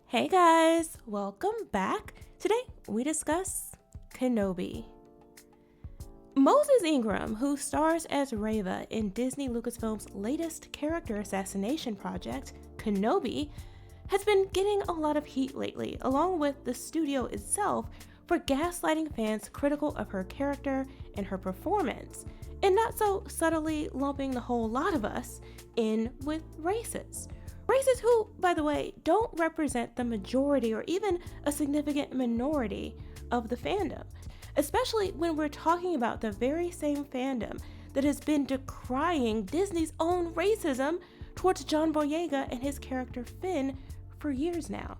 Hey guys, welcome back. Today we discuss Kenobi. Moses Ingram, who stars as Reva in Disney Lucasfilm's latest character assassination project, Kenobi, has been getting a lot of heat lately, along with the studio itself, for gaslighting fans critical of her character and her performance, and not so subtly lumping the whole lot of us in with racists. Races who, by the way, don't represent the majority or even a significant minority of the fandom, especially when we're talking about the very same fandom that has been decrying Disney's own racism towards John Boyega and his character Finn for years now.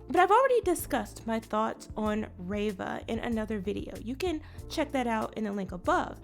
But I've already discussed my thoughts on Reva in another video. You can check that out in the link above.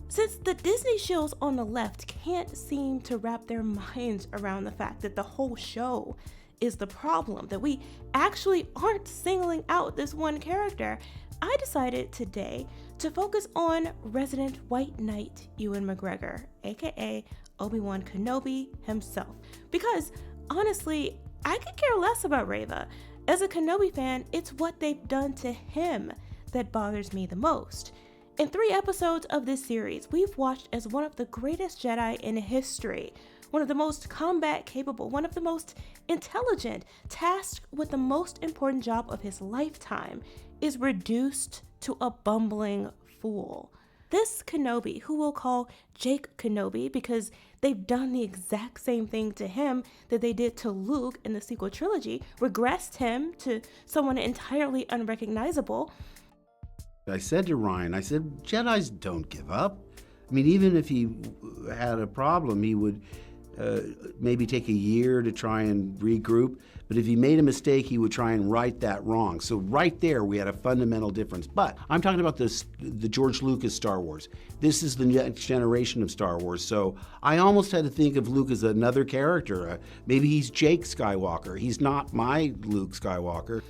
Since the Disney shills on the left can't seem to wrap their minds around the fact that the whole show is the problem, that we actually aren't singling out this one character, I decided today to focus on resident white knight Ewan McGregor, aka Obi-Wan Kenobi himself. Because honestly, I could care less about Reva. As a Kenobi fan, it's what they've done to him that bothers me the most. In 3 episodes of this series, we've watched as one of the greatest Jedi in history, one of the most combat capable, one of the most intelligent, tasked with the most important job of his lifetime, is reduced to a bumbling fool. This Kenobi, who we'll call Jake Kenobi because they've done the exact same thing to him that they did to Luke in the sequel trilogy, regressed him to someone entirely unrecognizable. I said to Ryan, Jedis don't give up. I mean, even if he had a problem, he would maybe take a year to try and regroup. But if he made a mistake, he would try and right that wrong. So right there, we had a fundamental difference. But I'm talking about the George Lucas Star Wars. This is the next generation of Star Wars. So I almost had to think of Luke as another character. Maybe he's Jake Skywalker. He's not my Luke Skywalker.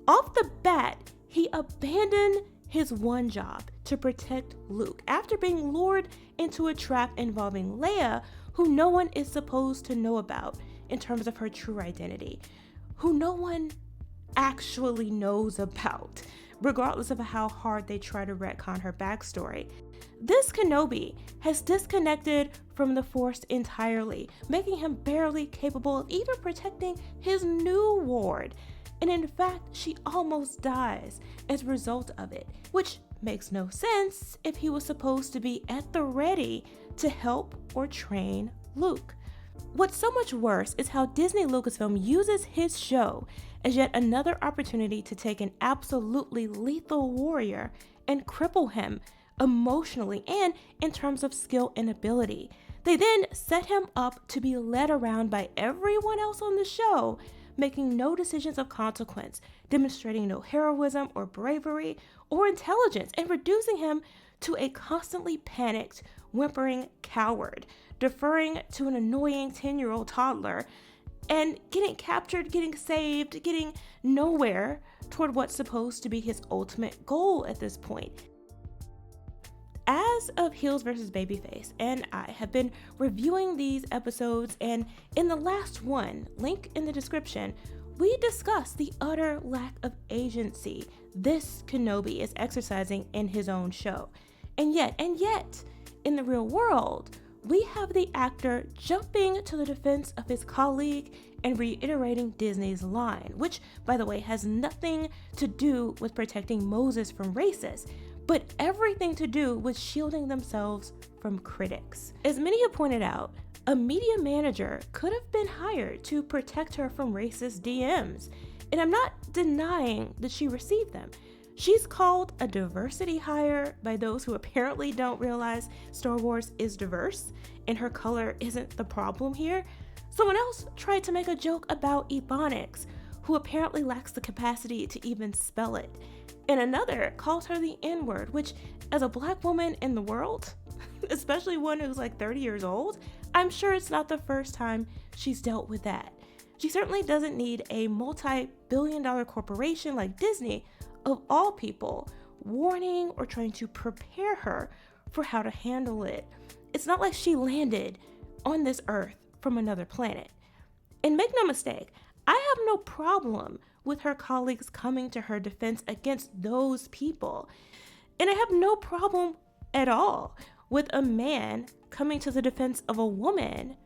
Off the bat, he abandoned his one job to protect Luke after being lured into a trap involving Leia, who no one is supposed to know about in terms of her true identity, who no one actually knows about, regardless of how hard they try to retcon her backstory. This Kenobi has disconnected from the Force entirely, making him barely capable of even protecting his new ward. And in fact, she almost dies as a result of it, which makes no sense if he was supposed to be at the ready to help or train Luke. What's so much worse is how Disney Lucasfilm uses his show as yet another opportunity to take an absolutely lethal warrior and cripple him emotionally and in terms of skill and ability. They then set him up to be led around by everyone else on the show, making no decisions of consequence, demonstrating no heroism or bravery or intelligence, and reducing him to a constantly panicked, whimpering coward, deferring to an annoying 10-year-old toddler, and getting captured, getting saved, getting nowhere toward what's supposed to be his ultimate goal at this point. As of Heels vs. Babyface and I have been reviewing these episodes, and in the last one, link in the description, we discuss the utter lack of agency this Kenobi is exercising in his own show. And yet, in the real world, we have the actor jumping to the defense of his colleague and reiterating Disney's line, which, by the way, has nothing to do with protecting Moses from racists, but everything to do with shielding themselves from critics. As many have pointed out, a media manager could have been hired to protect her from racist DMs, and I'm not denying that she received them. She's called a diversity hire by those who apparently don't realize Star Wars is diverse and her color isn't the problem here. Someone else tried to make a joke about Ebonics, who apparently lacks the capacity to even spell it. And another calls her the N-word, which, as a black woman in the world, especially one who's like 30 years old, I'm sure it's not the first time she's dealt with that. She certainly doesn't need a multi-billion-dollar corporation like Disney, of all people, warning or trying to prepare her for how to handle it. It's not like she landed on this earth from another planet. And make no mistake, I have no problem with her colleagues coming to her defense against those people. And I have no problem at all with a man coming to the defense of a woman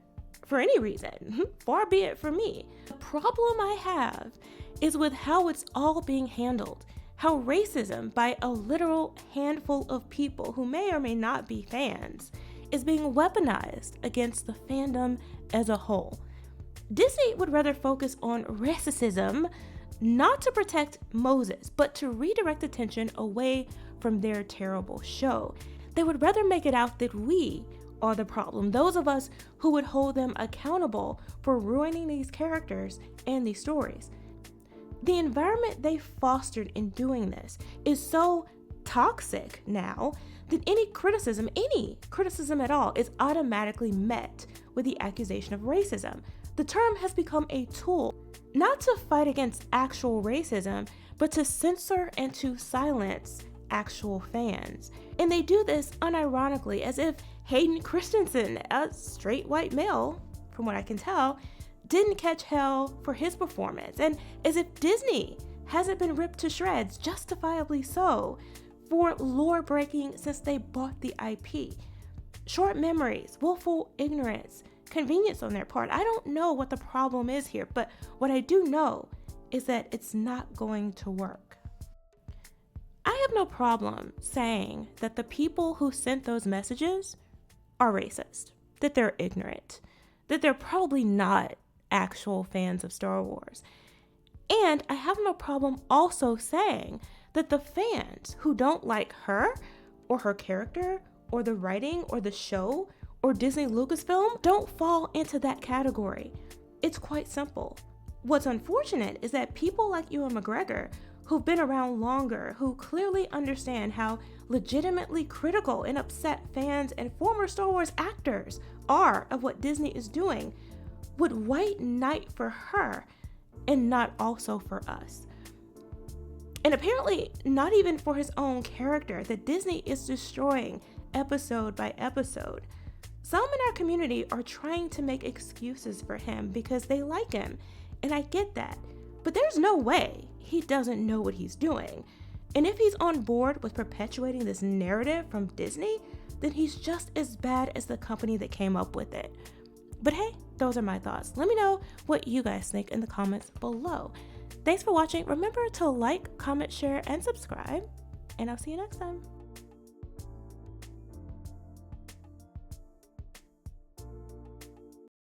for any reason, far be it from me. The problem I have is with how it's all being handled, how racism by a literal handful of people who may or may not be fans is being weaponized against the fandom as a whole. Disney would rather focus on racism, not to protect Moses, but to redirect attention away from their terrible show. They would rather make it out that we are the problem, those of us who would hold them accountable for ruining these characters and these stories. The environment they fostered in doing this is so toxic now that any criticism at all, is automatically met with the accusation of racism. The term has become a tool not to fight against actual racism, but to censor and to silence actual fans. And they do this unironically, as if Hayden Christensen, a straight white male, from what I can tell, didn't catch hell for his performance, and as if Disney hasn't been ripped to shreds, justifiably so, for lore breaking since they bought the IP. Short memories, willful ignorance, convenience on their part. I don't know what the problem is here, but what I do know is that it's not going to work. I have no problem saying that the people who sent those messages are racist, that they're ignorant, that they're probably not actual fans of Star Wars. And I have no problem also saying that the fans who don't like her or her character or the writing or the show or Disney Lucasfilm don't fall into that category. It's quite simple. What's unfortunate is that people like Ewan McGregor, who've been around longer, who clearly understand how legitimately critical and upset fans and former Star Wars actors are of what Disney is doing, would white knight for her and not also for us. And apparently not even for his own character that Disney is destroying episode by episode. Some in our community are trying to make excuses for him because they like him, and I get that. But there's no way he doesn't know what he's doing. And if he's on board with perpetuating this narrative from Disney, then he's just as bad as the company that came up with it. But hey, those are my thoughts. Let me know what you guys think in the comments below. Thanks for watching. Remember to like, comment, share, and subscribe, and I'll see you next time.